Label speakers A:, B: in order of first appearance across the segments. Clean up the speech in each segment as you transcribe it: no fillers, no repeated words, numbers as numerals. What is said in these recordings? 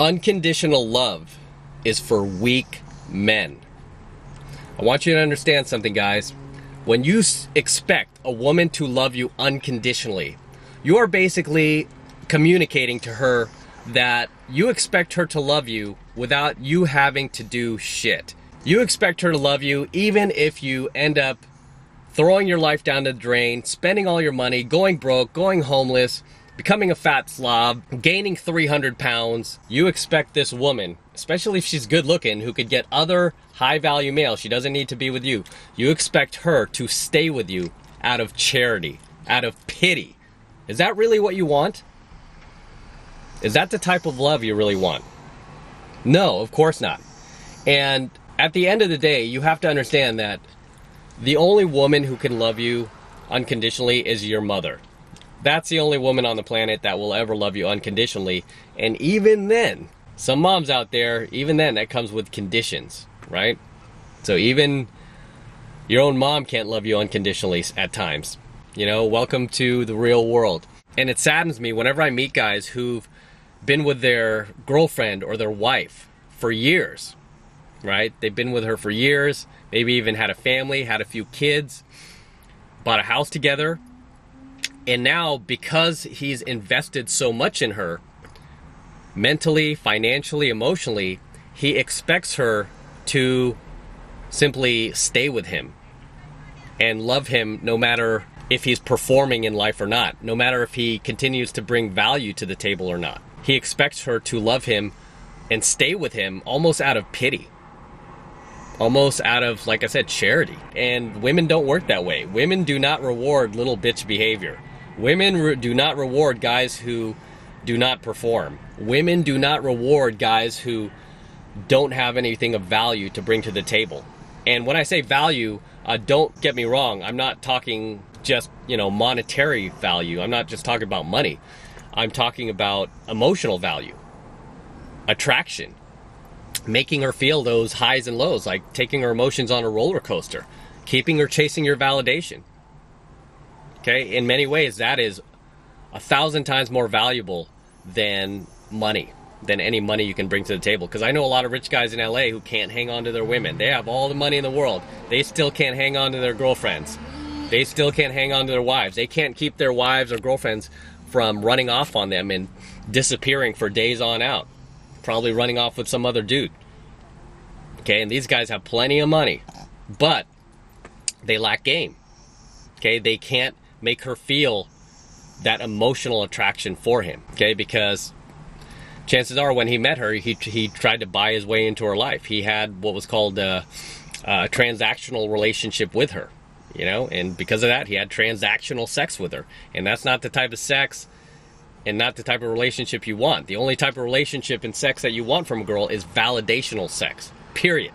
A: Unconditional love is for weak men. I want you to understand something, guys. When you expect a woman to love you unconditionally, you are basically communicating to her that you expect her to love you without you having to do shit. You expect her to love you even if you end up throwing your life down the drain, spending all your money, going broke, going homeless, becoming a fat slob, gaining 300 pounds. You expect this woman, especially if she's good looking, who could get other high value males, she doesn't need to be with you. You expect her to stay with you out of charity, out of pity. Is that really what you want? Is that the type of love you really want? No, of course not. And at the end of the day, you have to understand that the only woman who can love you unconditionally is your mother. That's the only woman on the planet that will ever love you unconditionally. And even then, some moms out there, even then, that comes with conditions, right? So even your own mom can't love you unconditionally at times. You know, welcome to the real world. And it saddens me whenever I meet guys who've been with their girlfriend or their wife for years, right? They've been with her for years, maybe even had a family, had a few kids, bought a house together. And now, because he's invested so much in her, mentally, financially, emotionally, he expects her to simply stay with him and love him no matter if he's performing in life or not, no matter if he continues to bring value to the table or not. He expects her to love him and stay with him almost out of pity, almost out of, like I said, charity. And women don't work that way. Women do not reward little bitch behavior. Women do not reward guys who do not perform. Women do not reward guys who don't have anything of value to bring to the table. And when I say value, don't get me wrong, I'm not talking just, monetary value. I'm not just talking about money. I'm talking about emotional value, attraction, making her feel those highs and lows, like taking her emotions on a roller coaster, keeping her chasing your validation. Okay, in many ways, that is 1,000 times more valuable than money, than any money you can bring to the table. Because I know a lot of rich guys in LA who can't hang on to their women. They have all the money in the world. They still can't hang on to their girlfriends. They still can't hang on to their wives. They can't keep their wives or girlfriends from running off on them and disappearing for days on out. Probably running off with some other dude. Okay, and these guys have plenty of money, but they lack game. Okay, they can't make her feel that emotional attraction for him, okay? Because chances are when he met her, he tried to buy his way into her life. He had what was called a transactional relationship with her, and because of that, he had transactional sex with her. And that's not the type of sex and not the type of relationship you want. The only type of relationship and sex that you want from a girl is validational sex, period.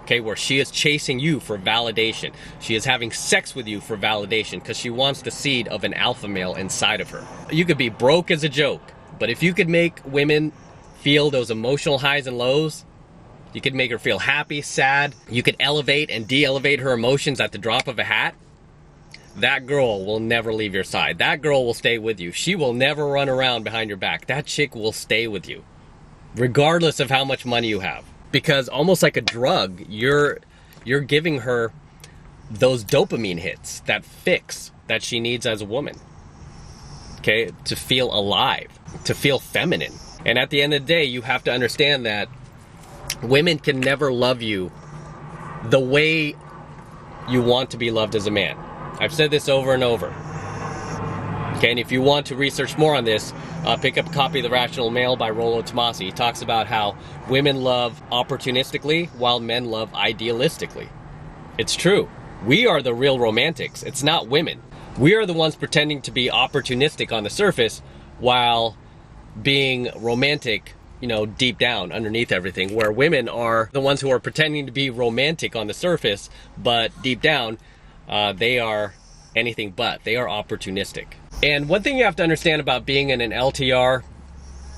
A: Okay, where she is chasing you for validation. She is having sex with you for validation because she wants the seed of an alpha male inside of her. You could be broke as a joke, but if you could make women feel those emotional highs and lows, you could make her feel happy, sad, you could elevate and de-elevate her emotions at the drop of a hat, that girl will never leave your side. That girl will stay with you. She will never run around behind your back. That chick will stay with you, regardless of how much money you have. Because almost like a drug, you're giving her those dopamine hits, that fix that she needs as a woman, okay, to feel alive, to feel feminine. And at the end of the day, you have to understand that women can never love you the way you want to be loved as a man. I've said this over and over. Okay, and if you want to research more on this, pick up a copy of The Rational Male by Rollo Tomasi. He talks about how women love opportunistically while men love idealistically. It's true. We are the real romantics. It's not women. We are the ones pretending to be opportunistic on the surface while being romantic, deep down underneath everything, where women are the ones who are pretending to be romantic on the surface, but deep down, they are anything but. They are opportunistic. And one thing you have to understand about being in an LTR,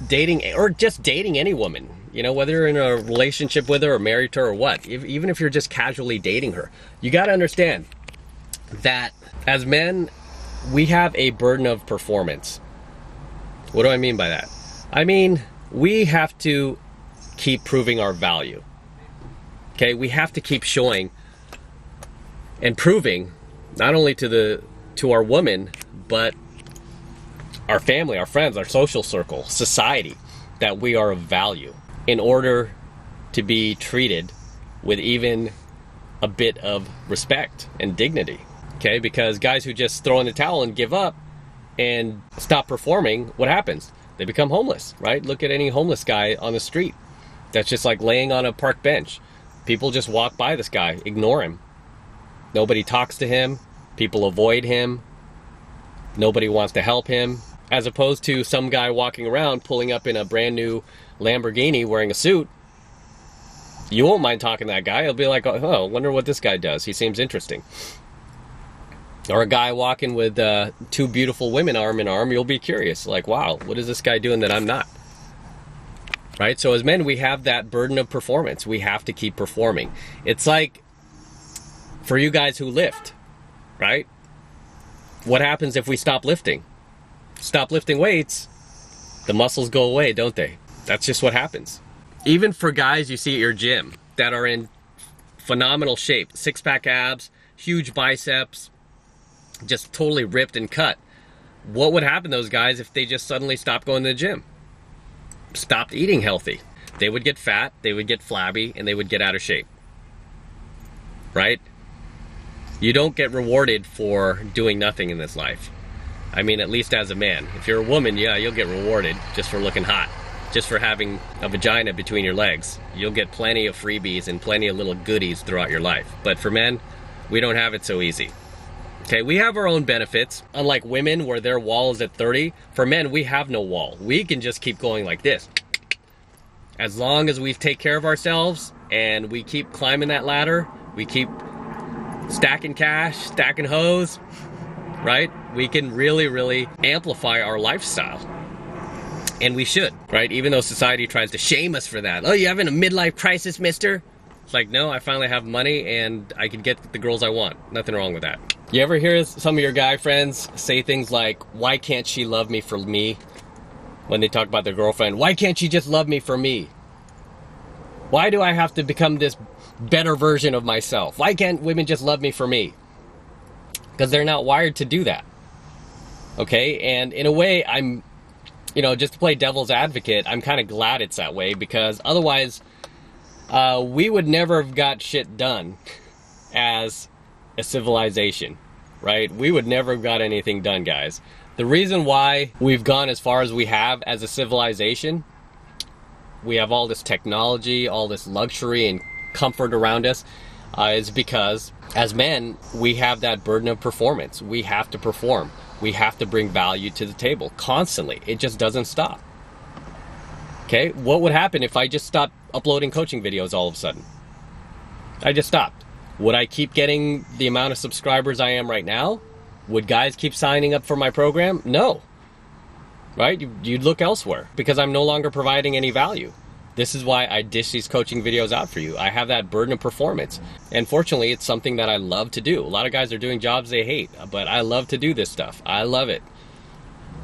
A: dating, or just dating any woman, whether you're in a relationship with her or married to her or what, even if you're just casually dating her, you got to understand that as men, we have a burden of performance. What do I mean by that? I mean, we have to keep proving our value. Okay, we have to keep showing and proving not only to our woman, but our family, our friends, our social circle, society, that we are of value in order to be treated with even a bit of respect and dignity. Okay, because guys who just throw in the towel and give up and stop performing, what happens? They become homeless, right? Look at any homeless guy on the street that's just like laying on a park bench. People just walk by this guy, ignore him. Nobody talks to him. People avoid him. Nobody wants to help him. As opposed to some guy walking around pulling up in a brand new Lamborghini wearing a suit. You won't mind talking to that guy. He'll be like, oh, wonder what this guy does. He seems interesting. Or a guy walking with two beautiful women arm in arm. You'll be curious. Like, wow, what is this guy doing that I'm not? Right? So as men, we have that burden of performance. We have to keep performing. It's like for you guys who lift, right? What happens if we stop lifting? Stop lifting weights, the muscles go away, don't they? That's just what happens. Even for guys you see at your gym that are in phenomenal shape, six-pack abs, huge biceps, just totally ripped and cut. What would happen to those guys if they just suddenly stopped going to the gym? Stopped eating healthy? They would get fat, they would get flabby, and they would get out of shape. Right? You don't get rewarded for doing nothing in this life. I mean, at least as a man. If you're a woman, yeah, you'll get rewarded just for looking hot. Just for having a vagina between your legs. You'll get plenty of freebies and plenty of little goodies throughout your life. But for men, we don't have it so easy. Okay, we have our own benefits. Unlike women, where their wall is at 30, for men, we have no wall. We can just keep going like this. As long as we take care of ourselves and we keep climbing that ladder, we keep stacking cash, stacking hoes, right? We can really, really amplify our lifestyle. And we should, right? Even though society tries to shame us for that. Oh, you having a midlife crisis, mister? It's like, no, I finally have money and I can get the girls I want. Nothing wrong with that. You ever hear some of your guy friends say things like, why can't she love me for me? When they talk about their girlfriend, why can't she just love me for me? Why do I have to become this better version of myself? Why can't women just love me for me? Because they're not wired to do that. Okay, and in a way, I'm, just to play devil's advocate, I'm kind of glad it's that way, because otherwise, we would never have got shit done as a civilization, right? We would never have got anything done, guys. The reason why we've gone as far as we have as a civilization, we have all this technology, all this luxury and comfort around us, is because as men, we have that burden of performance. We have to perform. We have to bring value to the table constantly. It just doesn't stop. Okay, what would happen if I just stopped uploading coaching videos all of a sudden? I just stopped. Would I keep getting the amount of subscribers I am right now? Would guys keep signing up for my program? No. Right? You'd look elsewhere because I'm no longer providing any value. This is why I dish these coaching videos out for you. I have that burden of performance. And fortunately, it's something that I love to do. A lot of guys are doing jobs they hate, but I love to do this stuff. I love it.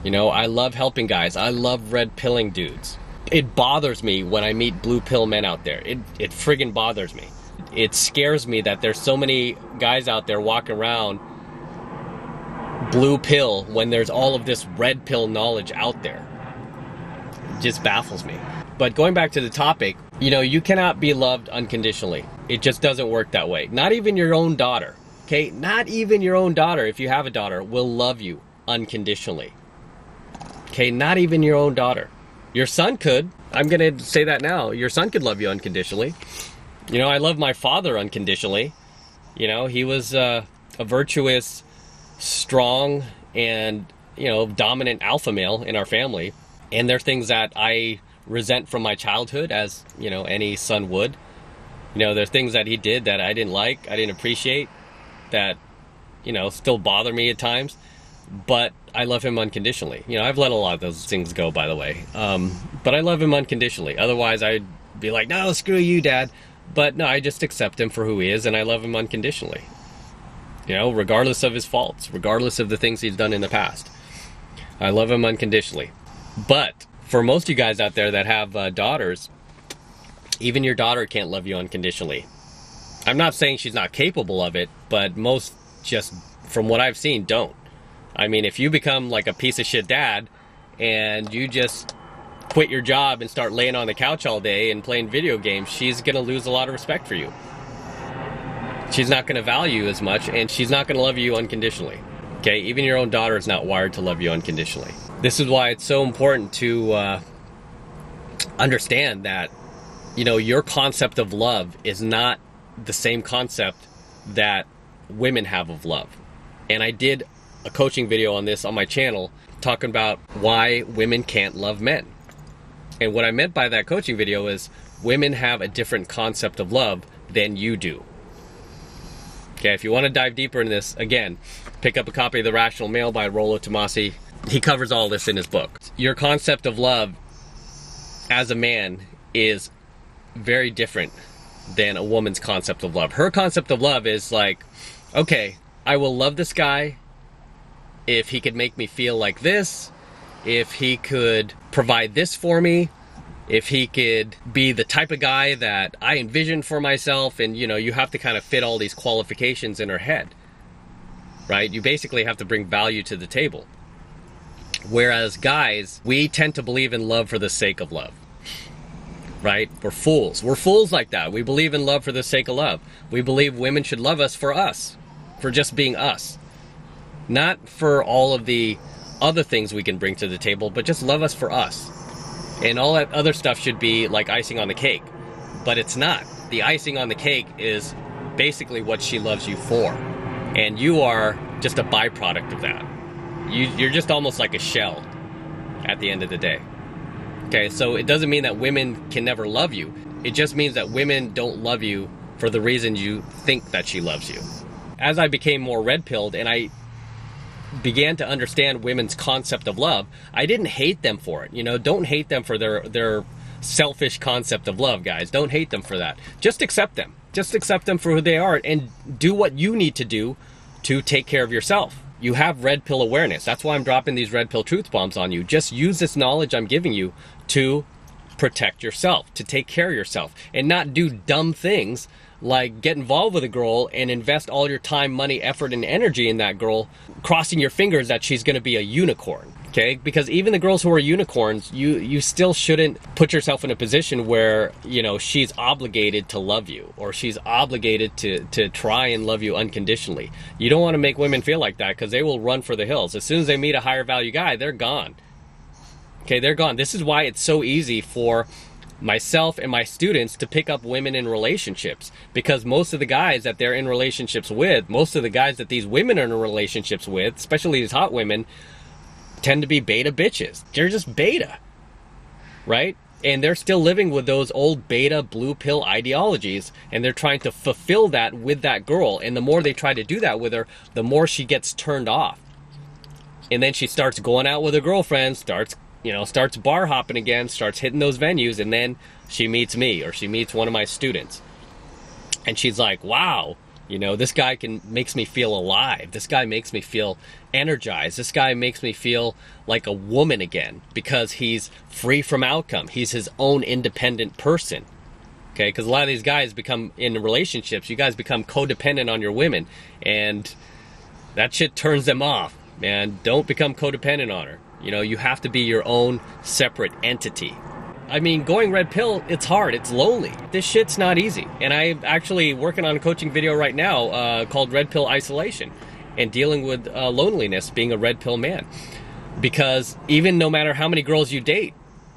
A: I love helping guys. I love red pilling dudes. It bothers me when I meet blue pill men out there. It friggin' bothers me. It scares me that there's so many guys out there walking around blue pill when there's all of this red pill knowledge out there. It just baffles me. But going back to the topic, you cannot be loved unconditionally. It just doesn't work that way. Not even your own daughter, okay? Not even your own daughter, if you have a daughter, will love you unconditionally. Okay, not even your own daughter. Your son could. I'm going to say that now. Your son could love you unconditionally. I love my father unconditionally. He was a virtuous, strong, and, dominant alpha male in our family. And there are things that I resent from my childhood, as, any son would. There's things that he did that I didn't like, I didn't appreciate, that, still bother me at times. But I love him unconditionally. I've let a lot of those things go, by the way. But I love him unconditionally. Otherwise, I'd be like, no, screw you, Dad. But no, I just accept him for who he is, and I love him unconditionally. Regardless of his faults, regardless of the things he's done in the past. I love him unconditionally. But For most of you guys out there that have daughters, even your daughter can't love you unconditionally. I'm not saying she's not capable of it, but most, just from what I've seen, don't. I mean, if you become like a piece of shit dad and you just quit your job and start laying on the couch all day and playing video games, she's gonna lose a lot of respect for you. She's not gonna value you as much, and she's not gonna love you unconditionally. Okay, even your own daughter is not wired to love you unconditionally. This is why it's so important to understand that, you know, your concept of love is not the same concept that women have of love. And I did a coaching video on this on my channel talking about why women can't love men. And what I meant by that coaching video is women have a different concept of love than you do. Okay, if you want to dive deeper into this, again, pick up a copy of The Rational Male by Rollo Tomassi. He covers all this in his book. Your concept of love as a man is very different than a woman's concept of love. Her concept of love is like, okay, I will love this guy if he could make me feel like this, if he could provide this for me, if he could be the type of guy that I envision for myself. And, you know, you have to kind of fit all these qualifications in her head, right? You basically have to bring value to the table. Whereas guys, we tend to believe in love for the sake of love, right? We're fools. We're fools like that. We believe in love for the sake of love. We believe women should love us, for just being us. Not for all of the other things we can bring to the table, but just love us for us. And all that other stuff should be like icing on the cake. But it's not. The icing on the cake is basically what she loves you for. And you are just a byproduct of that. You're just almost like a shell at the end of the day. Okay, so it doesn't mean that women can never love you. It just means that women don't love you for the reason you think that she loves you. As I became more red-pilled and I began to understand women's concept of love, I didn't hate them for it. You know, don't hate them for their selfish concept of love, guys. Don't hate them for that. Just accept them. Just accept them for who they are and do what you need to do to take care of yourself. You have red pill awareness. That's why I'm dropping these red pill truth bombs on you. Just use this knowledge I'm giving you to protect yourself, to take care of yourself, and not do dumb things like get involved with a girl and invest all your time, money, effort, and energy in that girl, crossing your fingers that she's going to be a unicorn. Okay, because even the girls who are unicorns, you still shouldn't put yourself in a position where, you know, she's obligated to love you, or she's obligated to try and love you unconditionally. You don't want to make women feel like that, because they will run for the hills. As soon as they meet a higher value guy, they're gone. Okay, they're gone. This is why it's so easy for myself and my students to pick up women in relationships, because most of the guys that they're in relationships with, most of the guys that these women are in relationships with, especially these hot women, tend to be beta bitches. They're just beta, right? And they're still living with those old beta blue pill ideologies, and they're trying to fulfill that with that girl. And the more they try to do that with her, the more she gets turned off. And then she starts going out with her girlfriend, starts bar hopping again, starts hitting those venues, and then she meets me, or she meets one of my students. And she's like, wow, you know, this guy makes me feel alive. This guy makes me feel energized. This guy makes me feel like a woman again, because he's free from outcome. He's his own independent person. Okay, because a lot of these guys become, in relationships, you guys become codependent on your women, and that shit turns them off, man. Don't become codependent on her. You know, you have to be your own separate entity. I mean, going red pill, it's hard. It's lonely. This shit's not easy. And I'm actually working on a coaching video right now called Red Pill Isolation, and dealing with loneliness, being a red pill man. Because even no matter how many girls you date,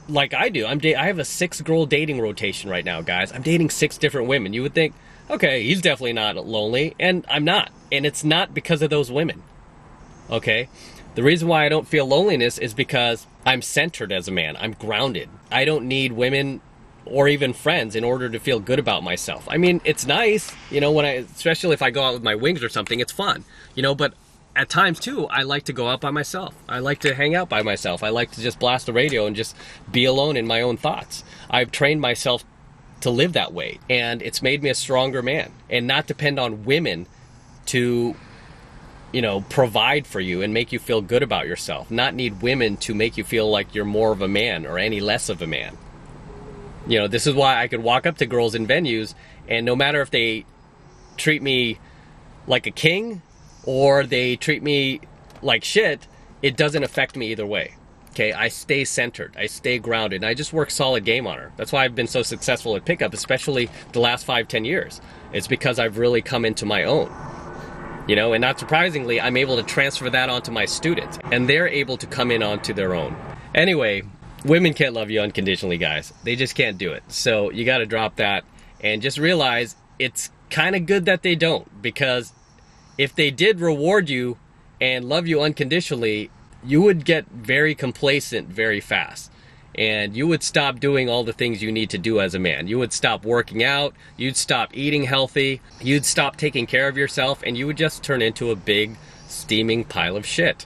A: like I do, I have a 6-girl dating rotation right now, guys. I'm dating 6 different women. You would think, okay, he's definitely not lonely. And I'm not. And it's not because of those women. Okay? The reason why I don't feel loneliness is because I'm centered as a man. I'm grounded. I don't need women or even friends in order to feel good about myself. I mean, it's nice, you know, especially if I go out with my wings or something, it's fun, you know, but at times too, I like to go out by myself. I like to hang out by myself. I like to just blast the radio and just be alone in my own thoughts. I've trained myself to live that way, and it's made me a stronger man, and not depend on women to you know, provide for you and make you feel good about yourself, not need women to make you feel like you're more of a man or any less of a man. You know, this is why I could walk up to girls in venues, and no matter if they treat me like a king or they treat me like shit, it doesn't affect me either way. Okay, I stay centered, I stay grounded, and I just work solid game on her. That's why I've been so successful at pickup, especially the last 5-10 years. It's because I've really come into my own. You know, and not surprisingly, I'm able to transfer that onto my students, and they're able to come in onto their own. Anyway, women can't love you unconditionally, guys. They just can't do it. So you got to drop that and just realize it's kind of good that they don't, because if they did reward you and love you unconditionally, you would get very complacent very fast. And you would stop doing all the things you need to do as a man. You would stop working out, you'd stop eating healthy, you'd stop taking care of yourself, and you would just turn into a big steaming pile of shit.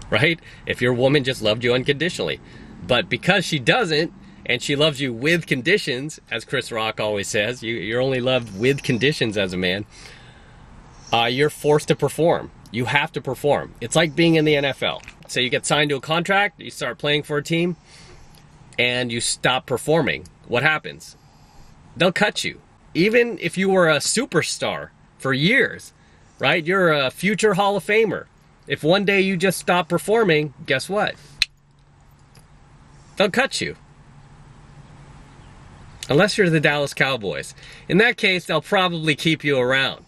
A: Right? If your woman just loved you unconditionally. But because she doesn't, and she loves you with conditions, as Chris Rock always says, you're only loved with conditions as a man, you're forced to perform. You have to perform. It's like being in the NFL. So you get signed to a contract, you start playing for a team, and you stop performing. What happens? They'll cut you. Even if you were a superstar for years, right? You're a future Hall of Famer. If one day you just stop performing, guess what? They'll cut you. Unless you're the Dallas Cowboys. In that case, they'll probably keep you around.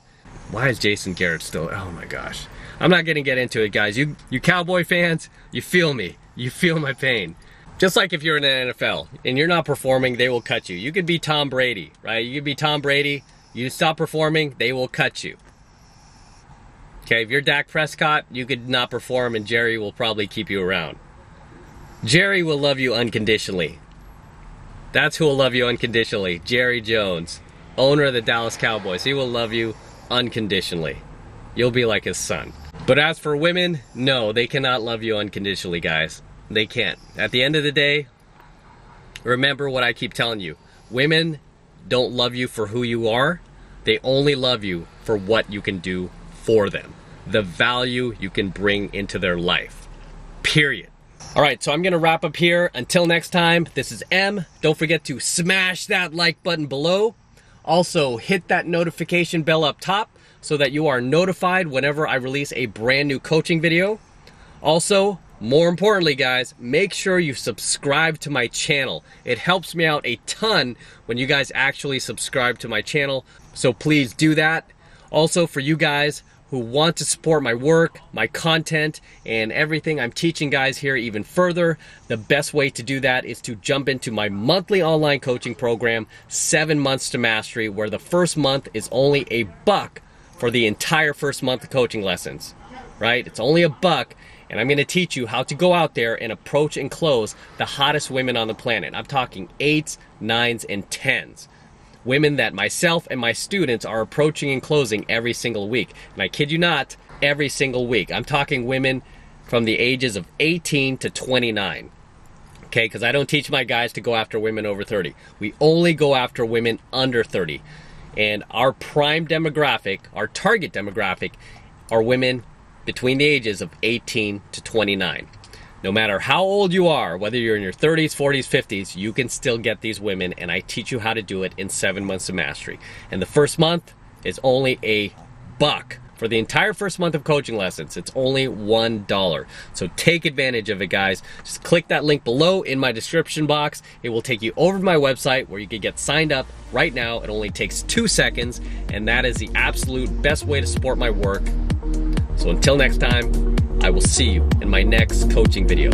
A: Why is Jason Garrett still... Oh my gosh. I'm not going to get into it, guys. You Cowboy fans, you feel me. You feel my pain. Just like if you're in the NFL and you're not performing, they will cut you. You could be Tom Brady, right? You could be Tom Brady. You stop performing, they will cut you. Okay, if you're Dak Prescott, you could not perform and Jerry will probably keep you around. Jerry will love you unconditionally. That's who will love you unconditionally. Jerry Jones, owner of the Dallas Cowboys. He will love you unconditionally. You'll be like his son. But as for women, no, they cannot love you unconditionally, guys. They can't. At the end of the day, remember what I keep telling you. Women don't love you for who you are. They only love you for what you can do for them. The value you can bring into their life. Period. All right, so I'm going to wrap up here. Until next time, this is M. Don't forget to smash that like button below. Also, hit that notification bell up top so that you are notified whenever I release a brand new coaching video. Also, more importantly, guys, make sure you subscribe to my channel. It helps me out a ton when you guys actually subscribe to my channel, so please do that. Also, for you guys who want to support my work, my content, and everything I'm teaching guys here even further, the best way to do that is to jump into my monthly online coaching program, 7 Months to Mastery, where the first month is only $1 for the entire first month of coaching lessons, right? It's only $1, and I'm gonna teach you how to go out there and approach and close the hottest women on the planet. I'm talking 8s, 9s, and 10s. Women that myself and my students are approaching and closing every single week. And I kid you not, every single week. I'm talking women from the ages of 18 to 29. Okay, because I don't teach my guys to go after women over 30. We only go after women under 30. And our prime demographic, our target demographic, are women between the ages of 18 to 29. No matter how old you are, whether you're in your 30s, 40s, 50s, you can still get these women, and I teach you how to do it in 7 months of mastery. And the first month is only $1. For the entire first month of coaching lessons, it's only $1. So take advantage of it, guys. Just click that link below in my description box. It will take you over to my website where you can get signed up right now. It only takes 2 seconds, and that is the absolute best way to support my work. So until next time, I will see you in my next coaching video.